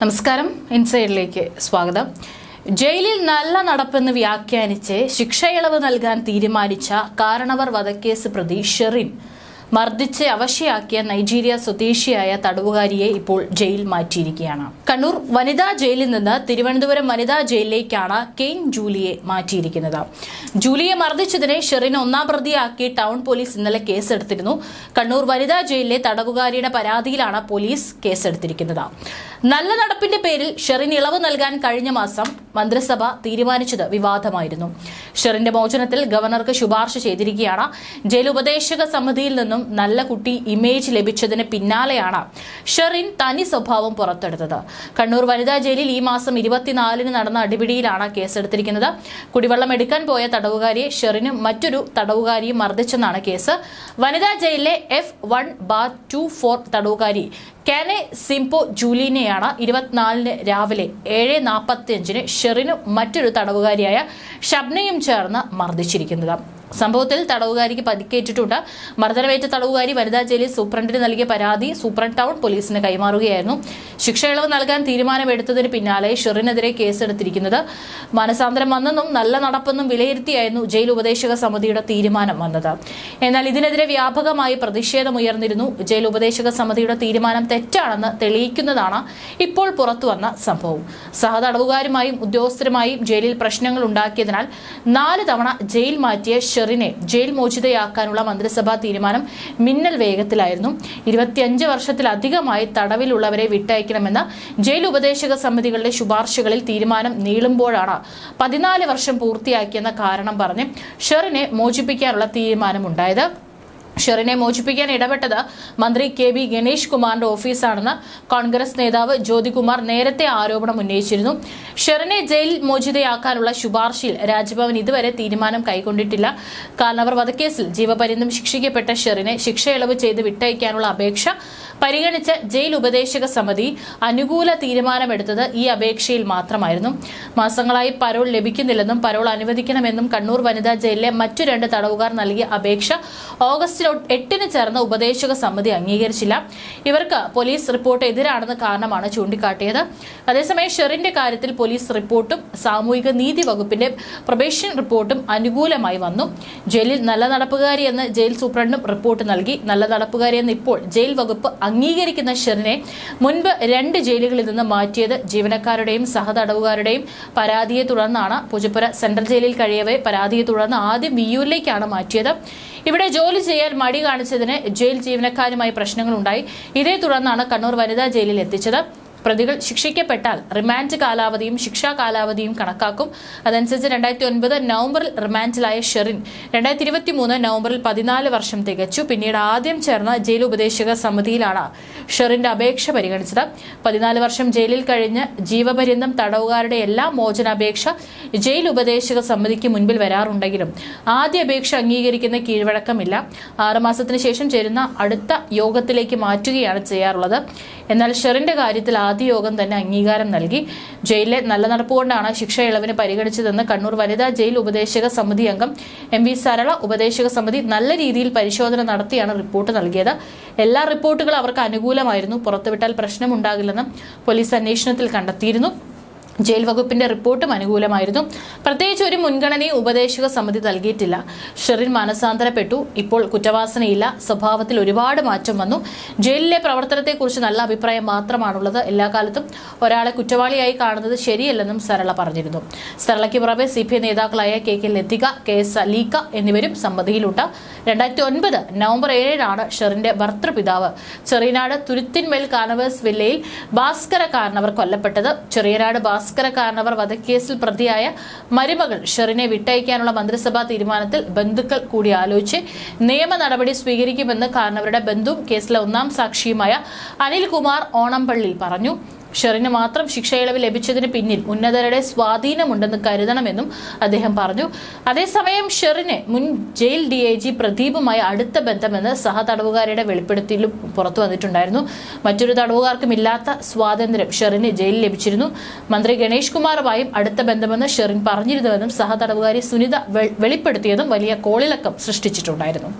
നമസ്കാരം, ഇൻസൈഡിലേക്ക് സ്വാഗതം. ജയിലിൽ നല്ല നടപ്പെന്ന് വ്യാഖ്യാനിച്ച് ശിക്ഷയിളവ് നൽകാൻ തീരുമാനിച്ച കാരണവർ വധക്കേസ് പ്രതി ഷെറിൻ മർദ്ദിച്ച് അവശയാക്കിയ നൈജീരിയ സ്വദേശിയായ തടവുകാരിയെ ഇപ്പോൾ ജയിൽ മാറ്റിയിരിക്കുകയാണ്. കണ്ണൂർ വനിതാ ജയിലിൽ നിന്ന് തിരുവനന്തപുരം വനിതാ ജയിലിലേക്കാണ് കെയ്ൻ ജൂലിയെ മാറ്റിയിരിക്കുന്നത്. ജൂലിയെ മർദ്ദിച്ചതിന് ഷെറിൻ ഒന്നാം പ്രതിയാക്കി ടൗൺ പോലീസ് ഇന്നലെ കേസെടുത്തിരുന്നു. കണ്ണൂർ വനിതാ ജയിലിലെ തടവുകാരിയുടെ പരാതിയിലാണ് പോലീസ് കേസെടുത്തിരിക്കുന്നത്. നല്ല നടപ്പിന്റെ പേരിൽ ഷെറിൻ ഇളവ് നൽകാൻ കഴിഞ്ഞ മാസം മന്ത്രിസഭ തീരുമാനിച്ചത് വിവാദമായിരുന്നു. ഷെറിന്റെ മോചനത്തിൽ ഗവർണർക്ക് ശുപാർശ ചെയ്തിരിക്കുകയാണ്. ജയിൽ ഉപദേശക സമിതിയിൽ നിന്നും നല്ല കുട്ടി ഇമേജ് ലഭിച്ചതിന് പിന്നാലെയാണ് ഷെറിൻ തനി സ്വഭാവം പുറത്തെടുത്തത്. കണ്ണൂർ വനിതാ ജയിലിൽ ഈ മാസം 24-ന് നടന്ന അടിപിടിയിലാണ് കേസെടുത്തിരിക്കുന്നത്. കുടിവെള്ളം എടുക്കാൻ പോയ തടവുകാരിയെ ഷെറിനും മറ്റൊരു തടവുകാരിയും മർദ്ദിച്ചെന്നാണ് കേസ്. വനിതാ ജയിലിലെ F1/24 തടവുകാരി കാനെ സിംപോ ജൂലിനെയാണ് 24-ന് രാവിലെ 7:45-ന് ഷെറിനും മറ്റൊരു തടവുകാരിയായ ഷബ്നയും ചേർന്ന് മർദ്ദിച്ചിരിക്കുന്നത്. സംഭവത്തിൽ തടവുകാരിക്ക് പരിക്കേറ്റിട്ടുണ്ട്. മർദ്ദനമേറ്റ തടവുകാരി വനിതാ ജയിലിൽ സൂപ്രണ്ടിന് നൽകിയ പരാതി സൂപ്രണ്ട് ടൗൺ പോലീസിന് കൈമാറുകയായിരുന്നു. ശിക്ഷയിളവ് നൽകാൻ തീരുമാനമെടുത്തതിന് പിന്നാലെ ഷെറിനെതിരെ കേസെടുത്തിരിക്കുന്നത്. മനസാന്തരം വന്നെന്നും നല്ല നടപ്പെന്നും വിലയിരുത്തിയായിരുന്നു ജയിൽ ഉപദേശക സമിതിയുടെ തീരുമാനം വന്നത്. എന്നാൽ ഇതിനെതിരെ വ്യാപകമായി പ്രതിഷേധമുയർന്നിരുന്നു. ജയിൽ ഉപദേശക സമിതിയുടെ തീരുമാനം തെറ്റാണെന്ന് തെളിയിക്കുന്നതാണ് ഇപ്പോൾ പുറത്തുവന്ന സംഭവം. സഹതടവുകാരുമായും ഉദ്യോഗസ്ഥരുമായും ജയിലിൽ പ്രശ്നങ്ങൾ ഉണ്ടാക്കിയതിനാൽ 4 തവണ ജയിൽ മാറ്റിയ ഷെറിനെ ജയിൽ മോചിതയാക്കാനുള്ള മന്ത്രിസഭാ തീരുമാനം മിന്നൽ വേഗത്തിലായിരുന്നു. 25 വർഷത്തിലധികമായി തടവിലുള്ളവരെ വിട്ടയക്കണമെന്ന ജയിൽ ഉപദേശക സമിതികളുടെ ശുപാർശകളിൽ തീരുമാനം നീളുമ്പോഴാണ് 14 വർഷം പൂർത്തിയാക്കിയെന്ന കാരണം പറഞ്ഞ് ഷെറിനെ മോചിപ്പിക്കാനുള്ള തീരുമാനമുണ്ടായത്. ഷെറിനെ മോചിപ്പിക്കാൻ ഇടപെട്ടത് മന്ത്രി KB ഗണേഷ് കുമാറിന്റെ ഓഫീസാണെന്ന് കോൺഗ്രസ് നേതാവ് ജ്യോതികുമാർ നേരത്തെ ആരോപണം ഉന്നയിച്ചിരുന്നു. ഷെറിനെ ജയിൽ മോചിതയാക്കാനുള്ള ശുപാർശയിൽ രാജ്ഭവൻ ഇതുവരെ തീരുമാനം കൈക്കൊണ്ടിട്ടില്ല. കാരണവർ വധക്കേസിൽ ജീവപര്യന്തം ശിക്ഷിക്കപ്പെട്ട ഷെറിനെ ശിക്ഷയിളവ് ചെയ്ത് വിട്ടയക്കാനുള്ള അപേക്ഷ പരിഗണിച്ച ജയിൽ ഉപദേശക സമിതി അനുകൂല തീരുമാനമെടുത്തത് ഈ അപേക്ഷയിൽ മാത്രമായിരുന്നു. മാസങ്ങളായി പരോൾ ലഭിക്കുന്നില്ലെന്നും പരോൾ അനുവദിക്കണമെന്നും കണ്ണൂർ വനിതാ ജയിലിലെ മറ്റു 2 തടവുകാർ നൽകിയ അപേക്ഷ ഓഗസ്റ്റ് 8-ന് ചേർന്ന ഉപദേശക സമിതി അംഗീകരിച്ചില്ല. ഇവർക്ക് പോലീസ് റിപ്പോർട്ട് എതിരാണെന്ന കാരണമാണ് ചൂണ്ടിക്കാട്ടിയത്. അതേസമയം ഷെറിന്റെ കാര്യത്തിൽ പോലീസ് റിപ്പോർട്ടും സാമൂഹിക നീതി വകുപ്പിന്റെ പ്രൊബേഷൻ റിപ്പോർട്ടും അനുകൂലമായി വന്നു. ജയിലിൽ നല്ല നടപ്പുകാരി എന്ന് ജയിൽ സൂപ്രണ്ടും റിപ്പോർട്ട് നൽകി. നല്ല നടപ്പുകാരി എന്ന് ഇപ്പോൾ ജയിൽ വകുപ്പ് അംഗീകരിക്കുന്ന ഷെറിനെ മുൻപ് 2 ജയിലുകളിൽ നിന്ന് മാറ്റിയത് ജീവനക്കാരുടെയും സഹതടവുകാരുടെയും പരാതിയെ തുടർന്നാണ്. പൂജപ്പുര സെൻട്രൽ ജയിലിൽ കഴിയവെ പരാതിയെ തുടർന്ന് ആദ്യം വിയ്യൂരിലേക്കാണ് മാറ്റിയത്. ഇവിടെ ജോലി ചെയ്യാൻ മടി കാണിച്ചതിന് ജയിൽ ജീവനക്കാരുമായി പ്രശ്നങ്ങളുണ്ടായി. ഇതേ തുടർന്നാണ് കണ്ണൂർ വനിതാ ജയിലിൽ എത്തിച്ചത്. പ്രതികൾ ശിക്ഷിക്കപ്പെട്ടാൽ റിമാൻഡ് കാലാവധിയും ശിക്ഷാ കാലാവധിയും കണക്കാക്കും. അതനുസരിച്ച് 2009 നവംബറിൽ റിമാൻഡിലായ ഷെറിൻ 2023 നവംബറിൽ 14 വർഷം തികച്ചു. പിന്നീട് ആദ്യം ചേർന്ന ജയിൽ ഉപദേശക സമിതിയിലാണ് ഷെറിന്റെ അപേക്ഷ പരിഗണിച്ചത്. 14 വർഷം ജയിലിൽ കഴിഞ്ഞ് ജീവപര്യന്തം തടവുകാരുടെ എല്ലാ മോചനാപേക്ഷ ജയിൽ ഉപദേശക സമിതിക്ക് മുൻപിൽ വരാറുണ്ടെങ്കിലും ആദ്യ അപേക്ഷ അംഗീകരിക്കുന്ന കീഴ്വഴക്കമില്ല. 6 മാസത്തിന് ശേഷം ചേരുന്ന അടുത്ത യോഗത്തിലേക്ക് മാറ്റുകയാണ് ചെയ്യാറുള്ളത്. എന്നാൽ ഷെറിന്റെ കാര്യത്തിൽ ആദ്യ യോഗം തന്നെ അംഗീകാരം നൽകി. ജയിലിലെ നല്ല നടപ്പുകൊണ്ടാണ് ശിക്ഷ ഇളവിന് പരിഗണിച്ചതെന്ന് കണ്ണൂർ വനിതാ ജയിൽ ഉപദേശക സമിതി അംഗം MV സരള ഉപദേശക സമിതി നല്ല രീതിയിൽ പരിശോധന നടത്തിയാണ് റിപ്പോർട്ട് നൽകിയത്. എല്ലാ റിപ്പോർട്ടുകളും അവർക്ക് അനുകൂലമായിരുന്നു. പുറത്തുവിട്ടാൽ പ്രശ്നമുണ്ടാകില്ലെന്ന് പോലീസ് അന്വേഷണത്തിൽ കണ്ടെത്തിയിരുന്നു. ജയിൽ വകുപ്പിന്റെ റിപ്പോർട്ടും അനുകൂലമായിരുന്നു. പ്രത്യേകിച്ച് ഒരു മുൻഗണനയും ഉപദേശക സമിതി നൽകിയിട്ടില്ല. ഷെറിൻ മനസാന്തരപ്പെട്ടു. ഇപ്പോൾ കുറ്റവാസനയില്ല. സ്വഭാവത്തിൽ ഒരുപാട് മാറ്റം വന്നു. ജയിലിലെ പ്രവർത്തനത്തെക്കുറിച്ച് നല്ല അഭിപ്രായം മാത്രമാണുള്ളത്. എല്ലാ കാലത്തും ഒരാളെ കുറ്റവാളിയായി കാണുന്നത് ശരിയല്ലെന്നും സരള പറഞ്ഞിരുന്നു. സരളയ്ക്ക് പുറമെ CPI നേതാക്കളായ KK ലത്തിക, KS അലീക്ക എന്നിവരും സമിതിയിലുണ്ട്. 2009 നവംബർ 7-നാണ് ഷെറിന്റെ ഭർത്തൃപിതാവ് ചെറിയനാട് തുരുത്തിന്മേൽ കാർണവേഴ്സ് വില്ലയിൽ ഭാസ്കര കാർണവർ കൊല്ലപ്പെട്ടത്. ചെറിയനാട് ഭാസ്കര കാർണവർ വധക്കേസിൽ പ്രതിയായ മരുമകൾ ഷെറിനെ വിട്ടയക്കാനുള്ള മന്ത്രിസഭാ തീരുമാനത്തിൽ ബന്ധുക്കൾ കൂടി ആലോചിച്ച് നിയമ നടപടി സ്വീകരിക്കുമെന്ന് കാർണവരുടെ ബന്ധുവും കേസിലെ 1-ാം സാക്ഷിയുമായ അനിൽകുമാർ ഓണംപള്ളി പറഞ്ഞു. ഷെറിന് മാത്രം ശിക്ഷയിളവ് ലഭിച്ചതിന് പിന്നിൽ ഉന്നതരുടെ സ്വാധീനമുണ്ടെന്ന് കരുതണമെന്നും അദ്ദേഹം പറഞ്ഞു. അതേസമയം ഷെറിന് മുൻ ജയിൽ DIG പ്രദീപുമായി അടുത്ത ബന്ധമെന്ന് സഹതടവുകാരുടെ വെളിപ്പെടുത്തലും പുറത്തു വന്നിട്ടുണ്ടായിരുന്നു. മറ്റൊരു തടവുകാർക്കും ഇല്ലാത്ത സ്വാതന്ത്ര്യം ഷെറിന് ജയിലിൽ ലഭിച്ചിരുന്നു. മന്ത്രി ഗണേഷ് കുമാറുമായും അടുത്ത ബന്ധമെന്ന് ഷെറിൻ പറഞ്ഞിരുന്നുവെന്നും സഹതടവുകാരി സുനിത വെളിപ്പെടുത്തിയതും വലിയ കോളിളക്കം സൃഷ്ടിച്ചിട്ടുണ്ടായിരുന്നു.